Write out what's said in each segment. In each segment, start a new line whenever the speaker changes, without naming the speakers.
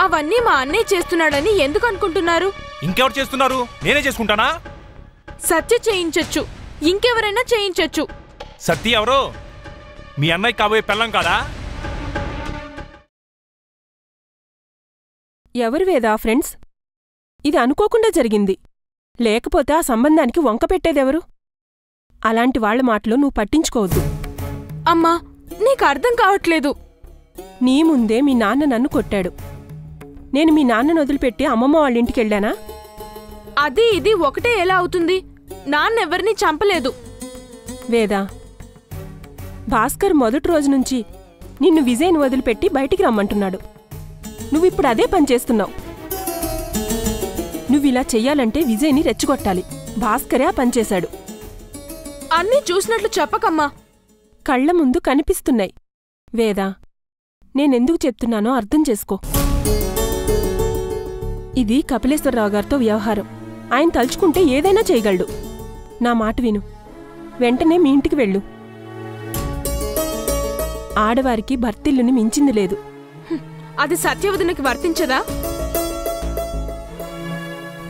అవన్నీ మా అన్నయ్య చేస్తున్నాడని ఎందుకు అనుకుంటున్నారు?
ఇంకెవరు చేస్తున్నారు? నేనే చేసుకుంటానా?
సత్య చేయించొచ్చు, ఇంకెవరైనా చేయించొచ్చు.
సత్య ఎవరు? మీ అన్నయ్య కాబోయే పెళ్ళం కాదా?
ఎవరు వేదా ఫ్రెండ్స్? ఇది అనుకోకుండా జరిగింది. లేకపోతే ఆ సంబంధానికి వంక పెట్టేదెవరు? అలాంటి వాళ్ల మాటలు నువ్వు పట్టించుకోవద్దు.
అమ్మా, నీకు అర్థం కావట్లేదు.
నీ ముందే మీ నాన్న నన్ను కొట్టాడు. నేను మీ నాన్నను వదిలిపెట్టి అమ్మమ్మ వాళ్ళింటికెళ్ళానా?
అది ఇది ఒకటే ఎలా అవుతుంది? నాన్నెవరినీ చంపలేదు.
వేదా, భాస్కర్ మొదటి రోజు నుంచి నిన్ను విజయ్ని వదిలిపెట్టి బయటికి రమ్మంటున్నాడు. నువ్విప్పుడు అదే పనిచేస్తున్నావు. నువ్విలా చెయ్యాలంటే విజయ్ని రెచ్చగొట్టాలి. భాస్కరే ఆ పనిచేశాడు.
అన్నీ చూసినట్లు చెప్పకమ్మా.
కళ్ల ముందు కనిపిస్తున్నాయి. వేదా, నేనెందుకు చెప్తున్నానో అర్థం చేసుకో. ఇది కపిలేశ్వరరావు గారితో వ్యవహారం. ఆయన తలుచుకుంటే ఏదైనా చేయగలడు. నా మాట విను. వెంటనే మీ ఇంటికి వెళ్ళు. ఆడవారికి భర్తిల్లుని మించింది లేదు.
అది సత్యవదనకి వర్తించదా?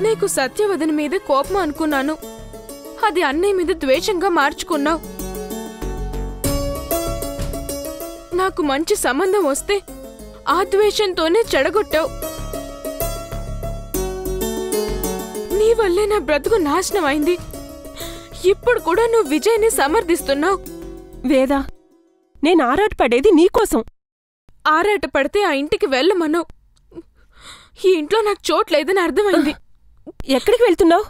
నీకు సత్యవదన మీద కోపం అనుకున్నాను. అది అన్నయ్య మీద ద్వేషంగా మార్చుకున్నావు. నాకు మంచి సంబంధం వస్తే ఆ ద్వేషంతోనే చెడగొట్టావు. నీ వల్లే నా బ్రతుకు నాశనం అయింది. ఇప్పుడు కూడా నువ్వు విజయ్ని సమర్థిస్తున్నావు.
వేదా, నేను ఆరాటపడేది నీకోసం.
ఆరాటపడితే ఆ ఇంటికి వెళ్ళమను. ఈ ఇంట్లో నాకు చోట్లేదని అర్థమైంది.
ఎక్కడికి వెళ్తున్నావు?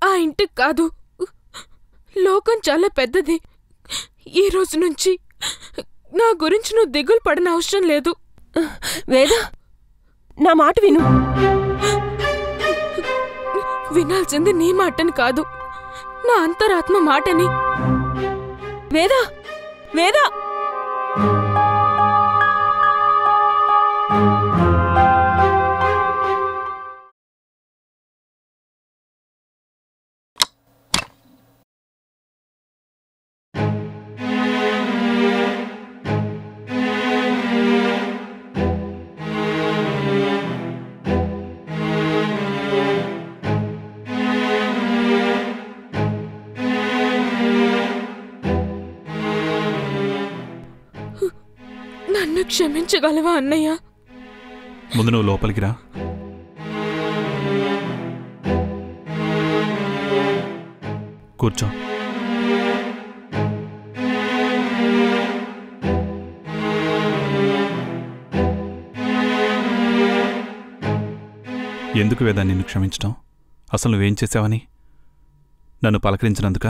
ఆ ఇంటికి కాదు. లోకం చాలా పెద్దది. ఈ రోజు నుంచి నా గురించి నువ్వు దిగులు పడన అవసరం లేదు.
వేదా, నా మాట విను.
వినాల్సింది నీ మాటని కాదు, నా అంతరాత్మ మాటని.
వేదా, వేదా,
నన్ను క్షమించగలవా అన్నయ్య?
ముందు నువ్వు లోపలికి రా. కూర్చో. ఎందుకు వేదా నిన్ను క్షమించటం? అసలు నువ్వేం చేసావని? నన్ను పలకరించినందుక?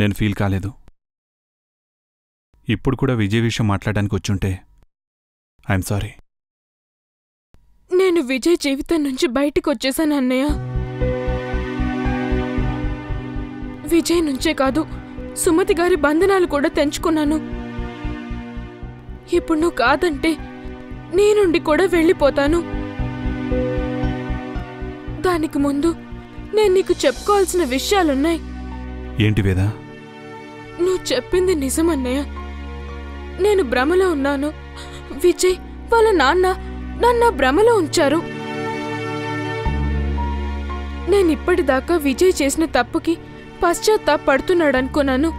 నేను ఫీల్ కాలేదు. ఇప్పుడు కూడా విజయ్ విషయం మాట్లాడడానికి వచ్చుంటే ఐఎమ్ సారీ.
నేను విజయ్ జీవితం నుంచి బయటికి వచ్చేసాను అన్నయ్య. విజయ్ నుంచే కాదు, సుమతి గారి బంధనాలు కూడా తెంచుకున్నాను. ఇప్పుడు నువ్వు కాదంటే నీ నుండి కూడా వెళ్ళిపోతాను. దానికి ముందు నేను నీకు చెప్పుకోవాల్సిన విషయాలున్నాయి.
ఏంటి వేదా?
నువ్వు చెప్పింది నిజమన్నయ్య. నేను భ్రమలో ఉన్నాను. విజయ్ వాళ్ళ నాన్న నన్ను భ్రమలో ఉంచారు. నేనిప్పటిదాకా విజయ్ చేసిన తప్పుకి పశ్చాత్తాపడుతున్నాడనుకున్నాను.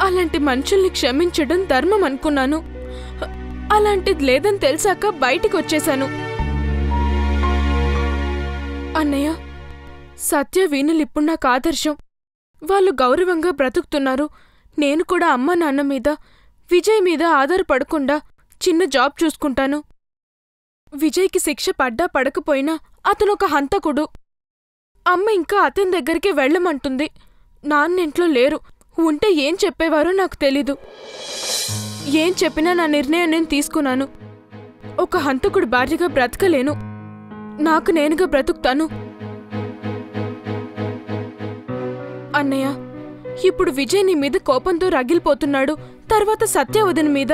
అలాంటి మనుషుల్ని క్షమించడం ధర్మం అనుకున్నాను. అలాంటిది లేదని తెలిసాక బయటికి వచ్చేశాను. అన్నయ్య, సత్య వీణులిప్పుడు నాకు ఆదర్శం. వాళ్ళు గౌరవంగా బ్రతుకుతున్నారు. నేను కూడా అమ్మ నాన్న మీద, విజయ్ మీద ఆధారపడకుండా చిన్న జాబ్ చూసుకుంటాను. విజయ్కి శిక్ష పడ్డా పడకపోయినా అతనొక హంతకుడు. అమ్మ ఇంకా అతని దగ్గరికి వెళ్ళమంటుంది. నాన్నింట్లో లేరు. ఉంటే ఏం చెప్పేవారో నాకు తెలీదు. ఏం చెప్పినా నా నిర్ణయం నేను తీసుకున్నాను. ఒక హంతకుడు భార్యగా బ్రతకలేను. నాకు నేనుగా బ్రతుకుతాను. అన్నయ్య, ఇప్పుడు విజయ్ నీ మీద కోపంతో రగిలిపోతున్నాడు. తర్వాత సత్యవదన మీద.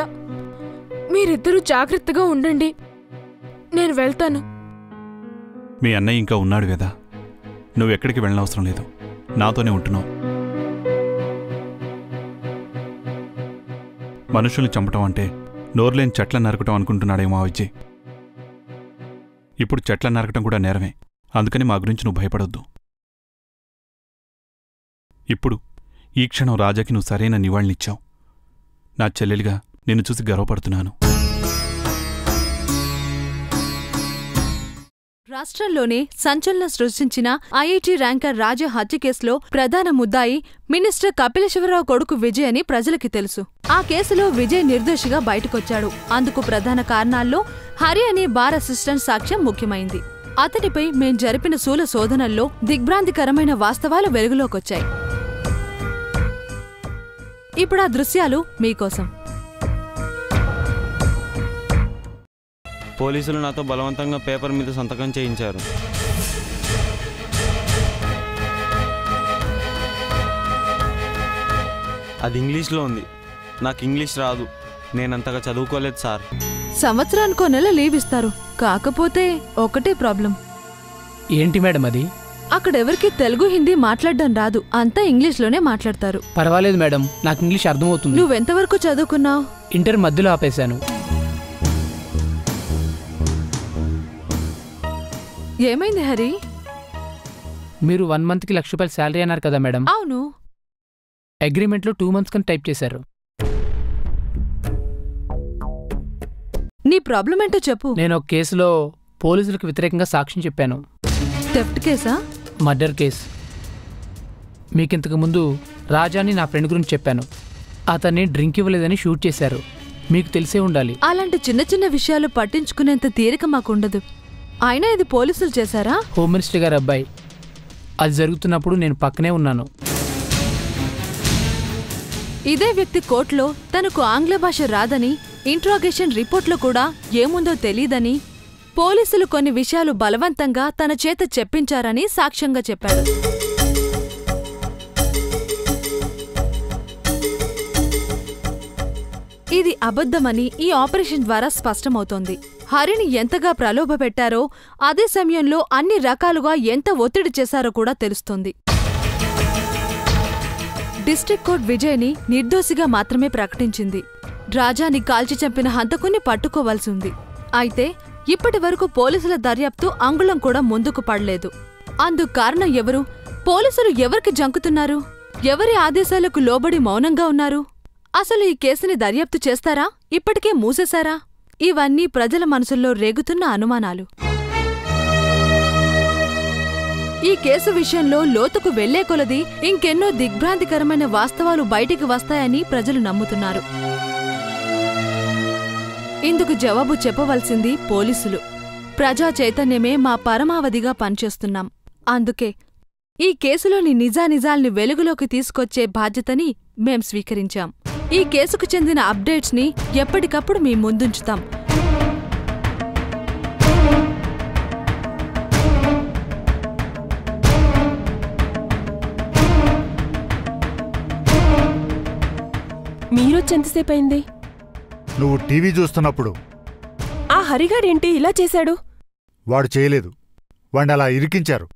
మీరిద్దరూ జాగ్రత్తగా ఉండండి. నేను వెళ్తాను.
మీ అన్నయ్య ఇంకా ఉన్నాడు కదా, నువ్వెక్కడికి వెళ్ళనవసరం లేదు, నాతోనే ఉంటున్నావు. మనుషుల్ని చంపటం అంటే నోరులేని చెట్లను నరకటం అనుకుంటున్నాడేమో ఆ విజయ్. ఇప్పుడు చెట్లను నరకటం కూడా నేరమే, అందుకని మా గురించి నువ్వు భయపడొద్దు. ఇప్పుడు ఈ క్షణం రాజాకి నువ్వు సరైన నివాళినిచ్చావు. నా చెల్లెలిగా నిన్ను చూసి గర్వపడుతున్నాను.
రాష్ట్రంలోనే సంచలనం సృష్టించిన ఐఐటి ర్యాంకర్ రాజా హత్య కేసులో ప్రధాన ముద్దాయి మినిస్టర్ కపిలేశ్వరరావు కొడుకు విజయ్ అని ప్రజలకి తెలుసు. ఆ కేసులో విజయ్ నిర్దోషిగా బయటకొచ్చాడు. అందుకు ప్రధాన కారణాల్లో హరి అనే బార్ అసిస్టెంట్ సాక్ష్యం ముఖ్యమైంది. అతడిపై మేం జరిపిన స్థూల శోధనల్లో దిగ్భ్రాంతికరమైన వాస్తవాలు వెలుగులోకొచ్చాయి. ఇప్పుడు ఆ దృశ్యాలు మీకోసం.
పోలీసులు నాతో బలవంతంగా పేపర్ మీద సంతకం చేయించారు. అది ఇంగ్లీష్లో ఉంది. నాకు ఇంగ్లీష్ రాదు, నేనంతగా చదువుకోలేదు సార్.
సంవత్సరానికో నెల లీవ్ ఇస్తారు. కాకపోతే ఒకటే ప్రాబ్లం.
ఏంటి మేడం అది?
అక్కడెవరికి తెలుగు హిందీ మాట్లాడడం రాదు, అంతా ఇంగ్లీష్లోనే మాట్లాడతారు.
పర్వాలేదు మేడం, నాకు ఇంగ్లీష్ అర్థమవుతుంది.
నువ్వెంతవరకు చదువుకున్నావు?
ఇంటర్ మధ్యలో ఆపేశాను.
ఏమైంది హరి?
మీరు 1 మంత్కి ₹1,00,000 శాలరీ అన్నారు కదా మేడం.
అవును.
అగ్రిమెంట్లో 2 మంత్స్ కని టైప్ చేశారు.
నీ ప్రాబ్లం ఏంటో చెప్పు.
నేను ఒక కేసులో పోలీసులకు వ్యతిరేకంగా సాక్ష్యం చెప్పాను.
థెఫ్ట్ కేసా?
Murder case. మీకింతకు ముందు రాజాని నా ఫ్రెండ్ గురించి చెప్పాను. అతన్ని డ్రింక్ ఇవ్వలేదని షూట్ చేశారు. మీకు తెలిసే ఉండాలి.
అలాంటి చిన్న చిన్న విషయాలు పట్టించుకునేంత తీరిక మాకుండదు. అయినా ఇది పోలీసులు చేశారా?
హోమ్ మినిస్టర్ గారి అబ్బాయి. అది జరుగుతున్నప్పుడు నేను పక్కనే ఉన్నాను.
ఇదే వ్యక్తి కోర్టులో తనకు ఆంగ్ల భాష రాదని, ఇంట్రాగేషన్ రిపోర్ట్లో కూడా ఏముందో తెలీదని, పోలీసులు కొన్ని విషయాలు బలవంతంగా తన చేత చెప్పించారని సాక్ష్యంగా చెప్పాడు. ఇది అబద్ధమని ఈ ఆపరేషన్ ద్వారా స్పష్టమవుతోంది. హరిని ఎంతగా ప్రలోభపెట్టారో, అదే సమయంలో అన్ని రకాలుగా ఎంత ఒత్తిడి చేశారో కూడా తెలుస్తోంది. డిస్ట్రిక్ట్ కోర్ట్ విజయ్ని నిర్దోషిగా మాత్రమే ప్రకటించింది. రాజాని కాల్చి చంపిన హంతకుని పట్టుకోవాల్సి ఉంది. అయితే ఇప్పటి వరకు పోలీసుల దర్యాప్తు అంగుళం కూడా ముందుకు పడలేదు. అందుకు కారణం ఎవరు? పోలీసులు ఎవరికి జంకుతున్నారు? ఎవరి ఆదేశాలకు లోబడి మౌనంగా ఉన్నారు? అసలు ఈ కేసుని దర్యాప్తు చేస్తారా? ఇప్పటికే మూసేశారా? ఇవన్నీ ప్రజల మనసుల్లో రేగుతున్న అనుమానాలు. ఈ కేసు విషయంలో లోతుకు వెళ్లే కొలది ఇంకెన్నో దిగ్భ్రాంతికరమైన వాస్తవాలు బయటికి వస్తాయని ప్రజలు నమ్ముతున్నారు. ఇందుకు జవాబు చెప్పవలసింది పోలీసులు. ప్రజా చైతన్యమే మా పరమావధిగా పనిచేస్తున్నాం. అందుకే ఈ కేసులోని నిజానిజాల్ని వెలుగులోకి తీసుకొచ్చే బాధ్యతని మేం స్వీకరించాం. ఈ కేసుకు చెందిన అప్డేట్స్ని ఎప్పటికప్పుడు మీ ముందుంచుతాం.
మీరొచ్చెంతసేపు అయింది?
నువ్వు టీవీ చూస్తున్నప్పుడు.
ఆ హరిగాడేంటి ఇలా చేశాడు?
వాడు చేయలేదు, వాణ్ణి అలా ఇరికించారు.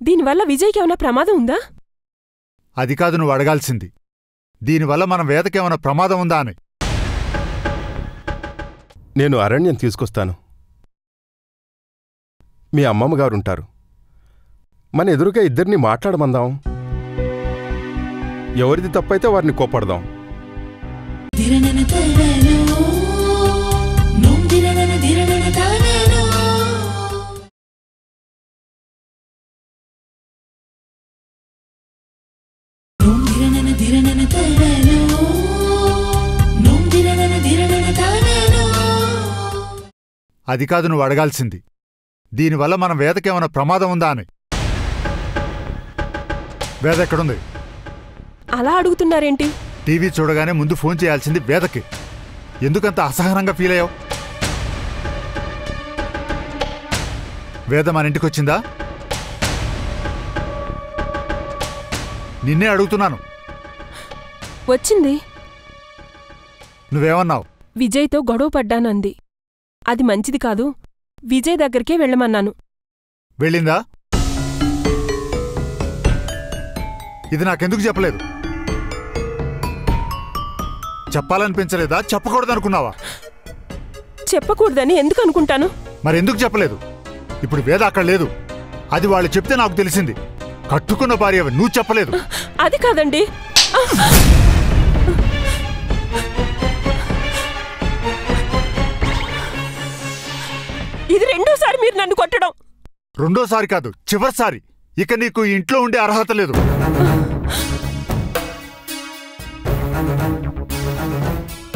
దీనివల్ల విజయ్కి ఏమైనా ప్రమాదం ఉందా?
అది కాదు నువ్వు అడగాల్సింది. దీనివల్ల మన వేదకేమైనా ప్రమాదం ఉందా అని.
నేను అరణ్యం తీసుకొస్తాను. మీ అమ్మమ్మగారుంటారు. మన ఎదురుగా ఇద్దరిని మాట్లాడమందాం. ఎవరిది తప్పైతే వారిని కోపడదాం.
అది కాదు నువ్వు అడగాల్సింది. దీనివల్ల మన వేదకేమైనా ప్రమాదం ఉందా అని. వేద ఎక్కడుంది?
అలా అడుగుతున్నారేంటి?
టీవీ చూడగానే ముందు ఫోన్ చేయాల్సింది వేదకి. ఎందుకంత అసహనంగా ఫీల్ అయ్యావు? వేద మన ఇంటికొచ్చిందా? నిన్నే అడుగుతున్నాను.
వచ్చింది.
నువ్వేమన్నావు?
విజయ్తో గొడవ పడ్డానంది. అది మంచిది కాదు. విజయ్ దగ్గరికే వెళ్ళమన్నాను.
వెళ్ళిందా? ఇది నాకెందుకు చెప్పలేదు? చెప్పాలనిపించలేదా? చెప్పకూడదనుకున్నావా?
చెప్పకూడదని ఎందుకు అనుకుంటాను?
మరెందుకు చెప్పలేదు? ఇప్పుడు వేద అక్కడ లేదు. అది వాళ్ళు చెప్తే నాకు తెలిసింది. కట్టుకున్న భార్య నువ్వు చెప్పలేదు.
అది కాదండి. ఇది రెండోసారి మీరు నన్ను కొట్టడం.
రెండోసారి కాదు, చివరిసారి. ఇక నీకు ఇంట్లో ఉండే అర్హత లేదు.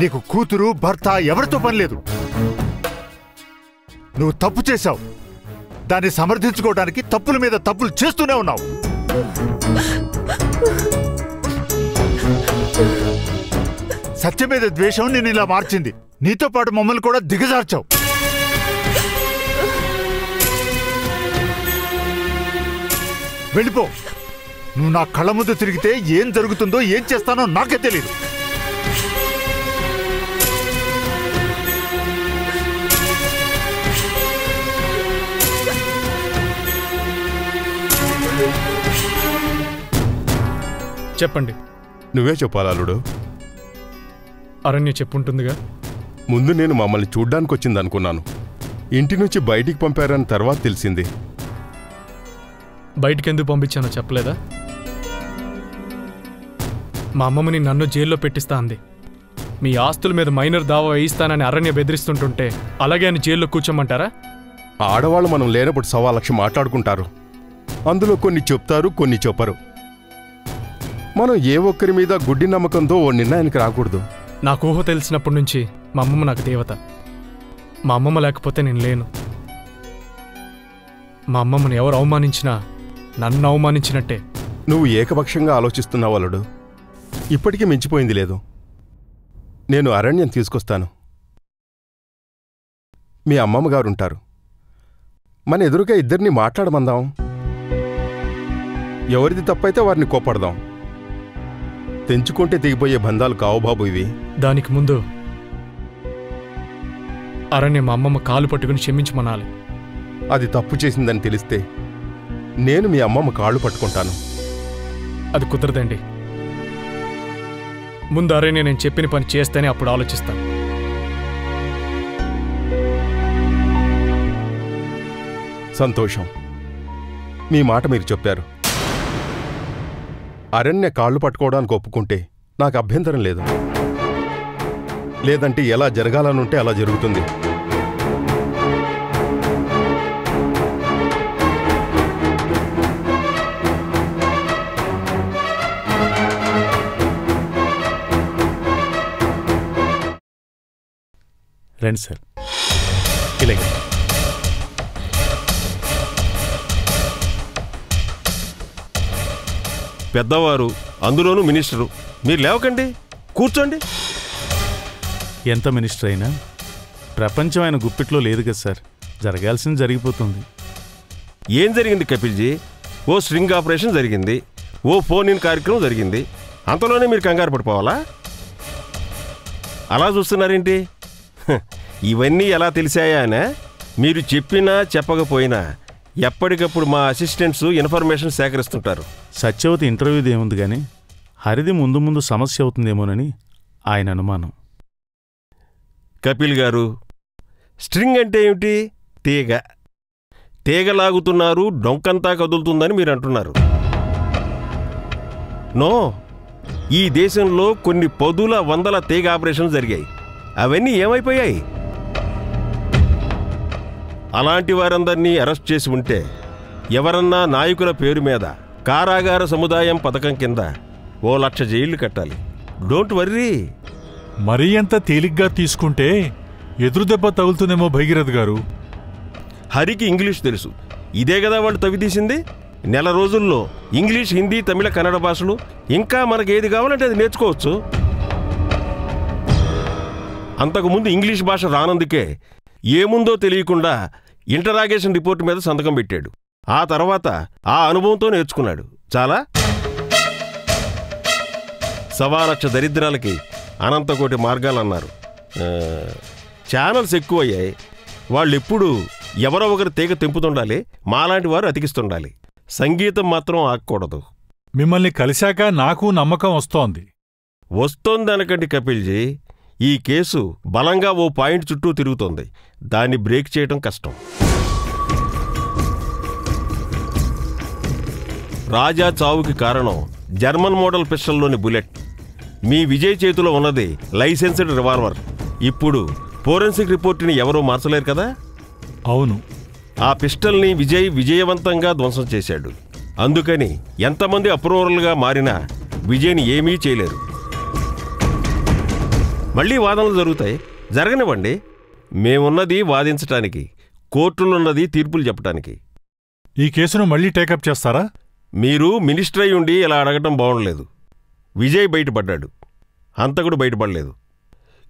నీకు కూతురు, భర్త ఎవరితో పని లేదు. నువ్వు తప్పు చేశావు. దాన్ని సమర్థించుకోవడానికి తప్పుల మీద తప్పులు చేస్తూనే ఉన్నావు. సత్యం మీద ద్వేషం నేను ఇలా మార్చింది. నీతో పాటు మమ్మల్ని కూడా దిగజార్చావు. వెళ్ళిపో. నువ్వు నా కళ్ళ ముందు తిరిగితే ఏం జరుగుతుందో ఏం చేస్తానో నాకే తెలియదు.
చెప్పండి.
నువ్వే చెప్పాలలుడు.
అరణ్య చెప్పుంటుందిగా.
ముందు నేను మమ్మల్ని చూడ్డానికొచ్చిందనుకున్నాను. ఇంటి నుంచి బయటికి పంపారని తర్వాత తెలిసింది.
బయటికెందుకు పంపించానో చెప్పలేదా? మా అమ్మమ్మని నన్ను జైల్లో పెట్టిస్తా అంది. మీ ఆస్తుల మీద మైనర్ దావా వేయిస్తానని అరణ్య బెదిరిస్తుంటుంటే అలాగే అని జైల్లో కూర్చోమంటారా?
ఆడవాళ్ళు మనం లేనప్పుడు 1,00,000 మాట్లాడుకుంటారు. అందులో కొన్ని చెప్తారు, కొన్ని చెప్పరు. మనం ఏ ఒక్కరి మీద గుడ్డి నమ్మకంతో ఓ నిర్ణయానికి రాకూడదు.
నాకు ఊహ తెలిసినప్పటి నుంచి మా అమ్మమ్మ నాకు దేవత. మా అమ్మమ్మ లేకపోతే నేను లేను. మా అమ్మమ్మను ఎవరు అవమానించినా నన్ను అవమానించినట్టే.
నువ్వు ఏకపక్షంగా ఆలోచిస్తున్నావు అల్లుడు. ఇప్పటికీ మించిపోయింది లేదు. నేను అరణ్యం తీసుకొస్తాను. మీ అమ్మమ్మగారుంటారు. మన ఎదురుగా ఇద్దరిని మాట్లాడమందాం. ఎవరిది తప్పైతే వారిని కోపడదాం. తెంచుకుంటే తెగిపోయే బంధాలు కావు బాబు ఇవి.
దానికి ముందు అరణ్య మా అమ్మమ్మ కాలు పట్టుకుని క్షమించమనాలి.
అది తప్పు చేసిందని తెలిస్తే నేను మీ అమ్మమ్మ కాళ్ళు పట్టుకుంటాను.
అది కుదరదండి. ముందు అరణ్య నేను చెప్పిన పని చేస్తేనే అప్పుడు ఆలోచిస్తాను.
సంతోషం. మీ మాట మీరు చెప్పారు. అరణ్య కాళ్ళు పట్టుకోవడానికి ఒప్పుకుంటే నాకు అభ్యంతరం లేదు. లేదంటే ఎలా జరగాలనుంటే అలా జరుగుతుంది.
రండి సార్. ఇలాగే
పెద్దవారు, అందులోనూ మినిస్టరు. మీరు లేవకండి, కూర్చోండి.
ఎంత మినిస్టర్ అయినా ప్రపంచం ఆయన గుప్పిట్లో లేదు కదా సార్. జరగాల్సింది జరిగిపోతుంది.
ఏం జరిగింది కపిల్జీ? ఓ స్ట్రింగ్ ఆపరేషన్ జరిగింది, ఓ ఫోన్ ఇన్ కార్యక్రమం జరిగింది. అంతలోనే మీరు కంగారు పడిపోవాలా? అలా చూస్తున్నారేంటి? ఇవన్నీ ఎలా తెలిసాయా అనే? మీరు చెప్పినా చెప్పకపోయినా ఎప్పటికప్పుడు మా అసిస్టెంట్స్ ఇన్ఫర్మేషన్ సేకరిస్తుంటారు.
సత్యవతి ఇంటర్వ్యూది ఏముంది కానీ హరిది ముందు ముందు సమస్య అవుతుందేమోనని ఆయన అనుమానం.
కపిల్ గారు, స్ట్రింగ్ అంటే ఏమిటి? తీగ. తీగలాగుతున్నారు, డొంకంతా కదులుతుందని మీరు అంటున్నారు. నో, ఈ దేశంలో కొన్ని పదుల వందల తీగ ఆపరేషన్లు జరిగాయి. అవన్నీ ఏమైపోయాయి? అలాంటి వారందరినీ అరెస్ట్ చేసి ఉంటే ఎవరన్నా నాయకుల పేరు మీద కారాగార సముదాయం పథకం కింద 1,00,000 జైళ్లు కట్టాలి. Don't worry.
మరీ అంత తేలిగ్గా తీసుకుంటే ఎదురుదెబ్బ తగులుతుందేమో భగీరథ్ గారు.
హరికి ఇంగ్లీష్ తెలుసు. ఇదే కదా వాళ్ళు తవ్వితీసింది. నెల రోజుల్లో ఇంగ్లీష్, హిందీ, తమిళ, కన్నడ భాషలు, ఇంకా మనకు ఏది కావాలంటే అది నేర్చుకోవచ్చు. అంతకుముందు ఇంగ్లీష్ భాష రానందుకే ఏముందో తెలియకుండా ఇంటరాగేషన్ రిపోర్ట్ మీద సంతకం పెట్టాడు. ఆ తర్వాత ఆ అనుభవంతో నేర్చుకున్నాడు. చాలా 1,00,000 దరిద్రాలకి అనంతకోటి మార్గాలన్నారు. ఛానల్స్ ఎక్కువయ్యాయి. వాళ్ళెప్పుడు ఎవరో ఒకరు తీగ తెంపుతుండాలి, మాలాంటి వారు అతికిస్తుండాలి. సంగీతం మాత్రం ఆగకూడదు.
మిమ్మల్ని కలిశాక నాకు నమ్మకం
వస్తోందనకండి కపిల్జీ. ఈ కేసు బలంగా ఓ పాయింట్ చుట్టూ తిరుగుతోంది. దాన్ని బ్రేక్ చేయడం కష్టం. రాజా చావుకి కారణం జర్మన్ మోడల్ పిస్టల్లోని బుల్లెట్. మీ విజయ్ చేతిలో ఉన్నది లైసెన్స్డ్ రివాల్వర్. ఇప్పుడు ఫోరెన్సిక్ రిపోర్ట్ని ఎవరూ మార్చలేరు కదా?
అవును.
ఆ పిస్టల్ని విజయ్ విజయవంతంగా ధ్వంసం చేశాడు. అందుకని ఎంతమంది అప్రూవల్గా మారినా విజయ్ని ఏమీ చేయలేరు. మళ్ళీ వాదనలు జరుగుతాయి, జరగనివ్వండి. మేమున్నది వాదించటానికి, కోర్టులున్నది తీర్పులు చెప్పటానికి.
ఈ కేసును మళ్ళీ టేకప్ చేస్తారా?
మీరు మినిస్టర్ అయి ఉండి ఇలా అడగటం బాగుండలేదు. విజయ్ బయటపడ్డాడు, హంతకుడు బయటపడలేదు.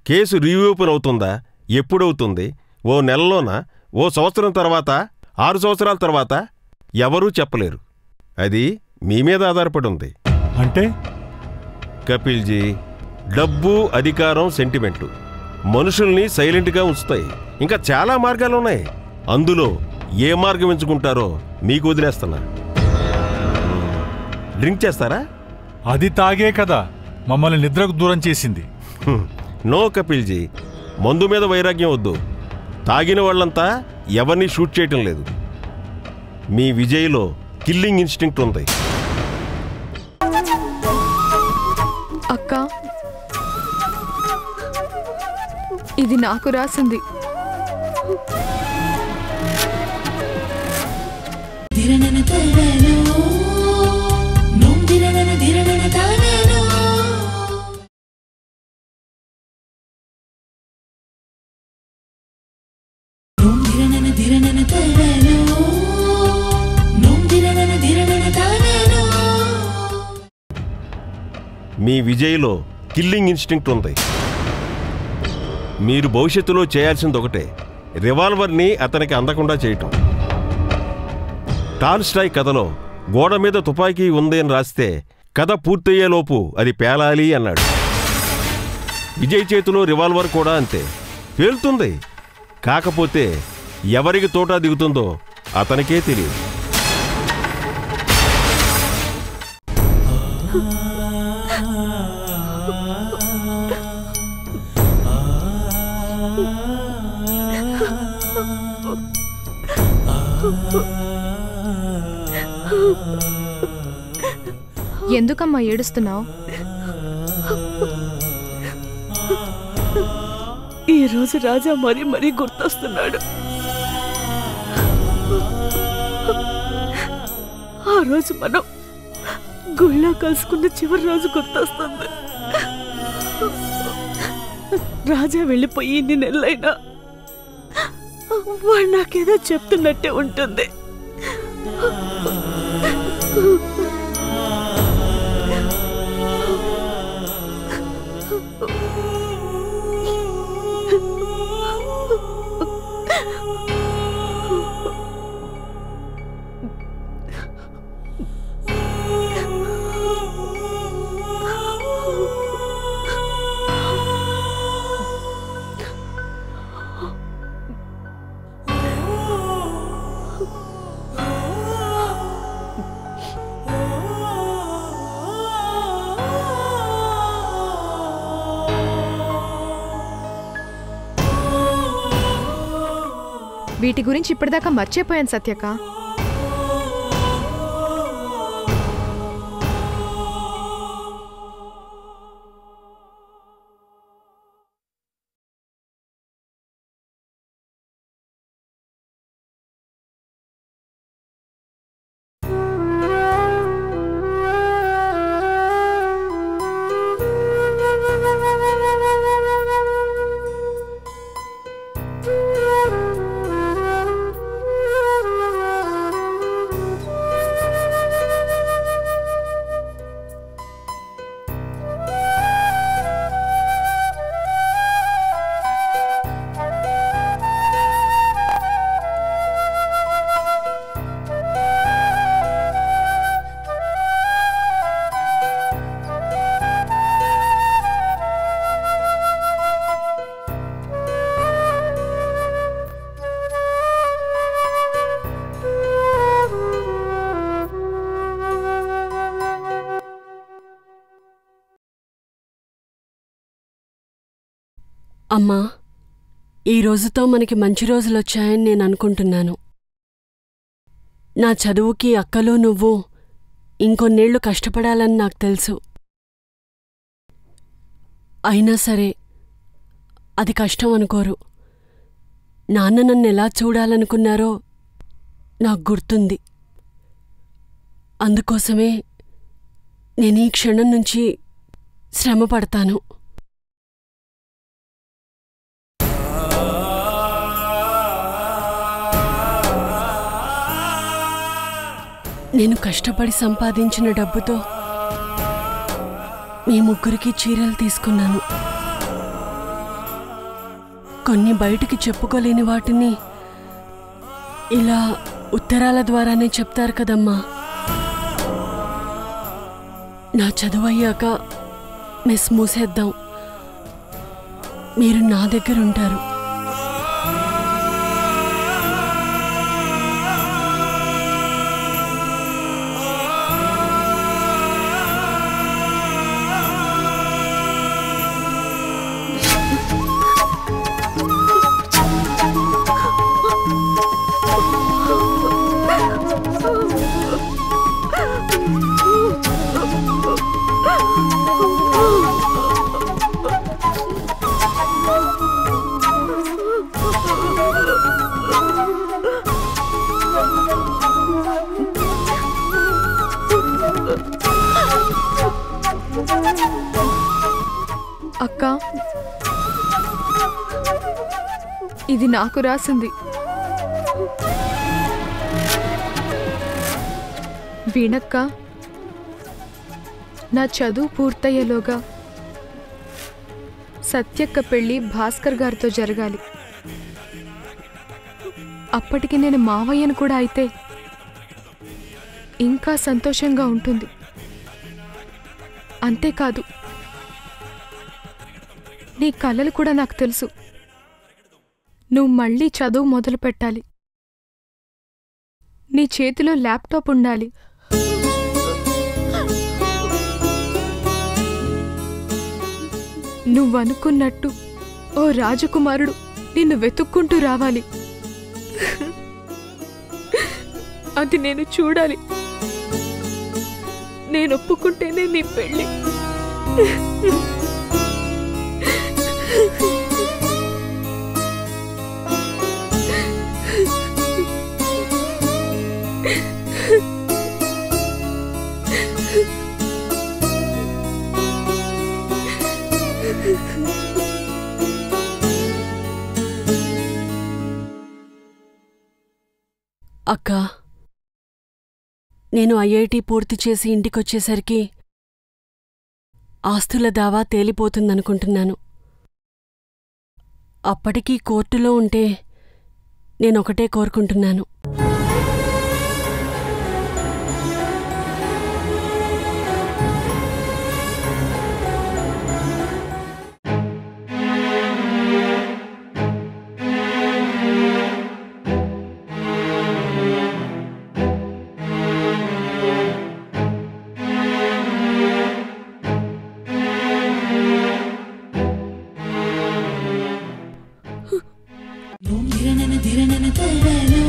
కేసు రీఓపెన్ అవుతుందా, ఎప్పుడవుతుంది, ఓ నెలలోనా, ఓ సంవత్సరం తర్వాత, 6 సంవత్సరాల తర్వాత ఎవరూ చెప్పలేరు. అది మీ మీద ఆధారపడి ఉంది.
అంటే
కపిల్జీ, డబ్బు, అధికారం, సెంటిమెంటు మనుషుల్ని సైలెంట్గా ఉంచుతాయి. ఇంకా చాలా మార్గాలున్నాయి. అందులో ఏ మార్గం ఎంచుకుంటారో మీకు వదిలేస్తున్నా. డ్రింక్ చేస్తారా?
అది తాగే కదా మమ్మల్ని నిద్రకు దూరం చేసింది.
నో కపిల్జీ, మందు మీద వైరాగ్యం వద్దు. తాగిన వాళ్ళంతా ఎవరిని షూట్ చేయటం లేదు. మీ విజయ్లో కిల్లింగ్ ఇన్స్టింక్ట్ ఉంది.
అక్క, ఇది నాకు రాసింది.
మీ విజయ్లో కిల్లింగ్ ఇన్స్టింక్ట్ ఉంది. మీరు భవిష్యత్తులో చేయాల్సింది ఒకటే, రివాల్వర్ని అతనికి అందకుండా చేయటం. టాల్స్టాయ్ కథలో గోడ మీద తుపాకీ ఉంది అని రాస్తే కథ పూర్తయ్యేలోపు అది పేలాలి అన్నాడు. విజయ్ చేతిలో రివాల్వర్ కూడా అంతే, పేలుతుంది. కాకపోతే ఎవరికి తోటా దిగుతుందో అతనికే తెలియదు.
ఎందుకమ్మా ఏడుస్తున్నావు?
ఈరోజు రాజా మరీ మరీ గుర్తొస్తున్నాడు. ఆ రోజు మనం గుళ్ళో కలుసుకున్న చివరి రోజు గుర్తొస్తుంది. రాజా వెళ్ళిపోయి ఇన్ని నెలలైనా వాడు నాకేదో చెప్తున్నట్టే ఉంటుంది.
వీటి గురించి ఇప్పటిదాకా మర్చిపోయాను సత్యక.
అమ్మా, ఈ రోజుతో మనకి మంచి రోజులొచ్చాయని నేను అనుకుంటున్నాను. నా చదువుకి అక్కలు నువ్వు ఇంకొన్నేళ్లు కష్టపడాలని నాకు తెలుసు. అయినా సరే అది కష్టం అనుకోరు. నాన్న నన్ను ఎలా చూడాలనుకున్నారో నాకు గుర్తుంది. అందుకోసమే నేను ఈ క్షణం నుంచి శ్రమ పడతాను. నేను కష్టపడి సంపాదించిన డబ్బుతో మీ ముగ్గురికి చీరలు తీసుకున్నాను. కొన్ని బయటికి చెప్పుకోలేని వాటిని ఇలా ఉత్తరాల ద్వారానే చెప్తారు కదమ్మా. నా చదువయ్యాక మెస్ మూసేద్దాం, మీరు నా దగ్గరుంటారు.
అక్క, ఇది నాకు రాసింది. వీణక్క, నా చదువు పూర్తయ్యేలోగా సత్యక్క పెళ్లి భాస్కర్ గారితో జరగాలి. అప్పటికి నేను మావయ్యను కూడా అయితే ఇంకా సంతోషంగా ఉంటుంది. అంతేకాదు, నీ కలలు కూడా నాకు తెలుసు. నువ్వు మళ్ళీ చదువు మొదలు పెట్టాలి. నీ చేతిలో ల్యాప్టాప్ ఉండాలి. నువ్వనుకున్నట్టు ఓ రాజకుమారుడు నిన్ను వెతుక్కుంటూ రావాలి. అది నేను చూడాలి. నేను ఒప్పుకుంటేనే నీ పెళ్ళి.
అక్కా, నేను ఐఐటి పూర్తి చేసి ఇంటికొచ్చేసరికి ఆస్తుల దావా తేలిపోతుందనుకుంటున్నాను. అప్పటికీ కోర్టులో ఉంటే నేనొకటే కోరుకుంటున్నాను.
ధిరనన ధిరనన తోవలో